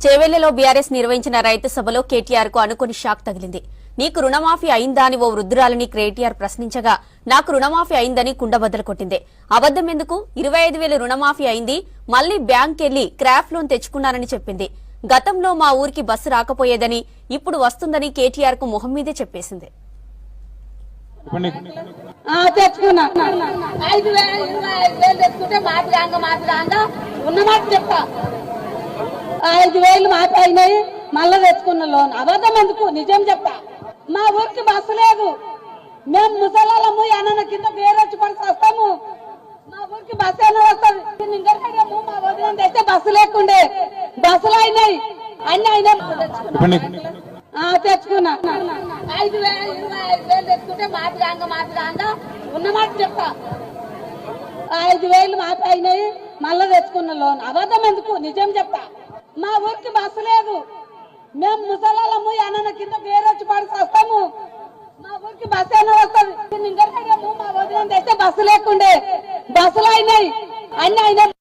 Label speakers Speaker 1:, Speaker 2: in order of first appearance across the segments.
Speaker 1: చేవెళ్లలో BRS నిర్వహించిన రైతు సభలో కేటీఆర్ కు అనుకోని షాక్ తగిలింది. నీకు రుణమాఫీ అయిందా అని ఓ వృద్ధురాలిని కేటీఆర్ ప్రశ్నించగా నాకు రుణమాఫీ అయిందని కుండబద్దలు కొట్టింది. అబద్దం ఎందుకు, 25,000 రుణమాఫీ అయింది, మళ్లీ బ్యాంకెళ్లి క్రాఫ్ లోన్ తెచ్చుకున్నానని చెప్పింది. గతంలో మా ఊరికి బస్సు రాకపోయేదని ఇప్పుడు వస్తుందని కేటీఆర్ కు మొహం మీదే చెప్పేసింది.
Speaker 2: తెచ్చుకున్నా 5,000 తెచ్చుకుంటే మాట్లాడంగా ఉన్నమాట చెప్తా. 5,000 మాకు అయినాయి, మళ్ళా తెచ్చుకున్న లోన్. అబద్ధం ఎందుకు, నిజం చెప్తా. మా ఊరికి బస్సు లేదు, మేము ముసలాళ్ళము, ఏమన్నా కింద పేరొచ్చి పడి వస్తాము. మా ఊరికి బస్సు అయినా వస్తుంది. ఇంకము మా వదిన తెస్తే బస్సు లేకుండే, బస్సులు అయినాయి, అన్ని అయినాయి. తెచ్చుకున్నా 5,000 తెచ్చుకుంటే మాట్లాడంగా ఉన్నమాట చెప్తా. 5,000 మాకు అయినాయి, మళ్ళా తెచ్చుకున్న లోన్. అబద్ధం ఎందుకు, నిజం చెప్తా. మా ఊరికి బస్సు లేదు, మేము ముసలాళ్ళము, ఏమన్నా కింద పేరొచ్చి పడి వస్తాము. మా ఊరికి బస్సు అయినా వస్తుంది. ఇంకము మా వదిన తెస్తే బస్సు లేకుండే, బస్సులు అయినాయి, అన్ని అయినాయి.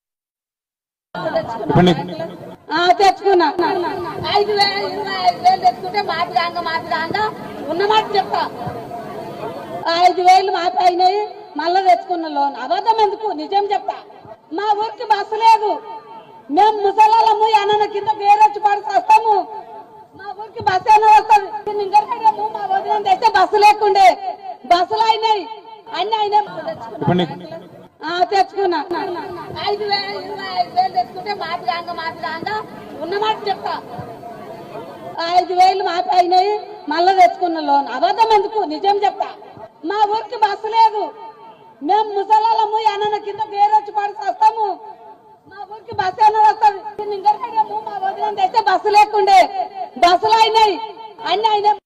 Speaker 2: తెచ్చుకున్నా 5,000 తెచ్చుకుంటే మాట్లాడంగా ఉన్నమాట చెప్తా. 5,000 మాకు అయినాయి, మళ్ళా తెచ్చుకున్న లోన్. అబద్ధం ఎందుకు, నిజం చెప్తా. మా ఊరికి బస్సు లేదు, మేము ముసలాళ్ళము, ఏమన్నా కింద పేరొచ్చి పడి వస్తాము. మా ఊరికి బస్సు అయినా వస్తుంది. ఇంకము మా వదిన తెస్తే బస్సు లేకుండే, బస్సులు అయినాయి, అన్ని అయినాయి. తెచ్చుకున్నా 5,000 తెచ్చుకుంటే మాట్లాడంగా ఉన్నమాట చెప్తా. 5,000 మాకు అయినాయి, మళ్ళా తెచ్చుకున్న లోన్. అబద్ధం ఎందుకు, నిజం చెప్తా. మా ఊరికి బస్సు లేదు, మేము ముసలాళ్ళము, ఏమన్నా కింద పేరొచ్చి పడి వస్తాము. మా ఊరికి బస్సు అయినా వస్తుంది. ఇంకము మా వదిన తెస్తే బస్సు లేకుండే, బస్సులు అయినాయి, అన్ని అయినాయి.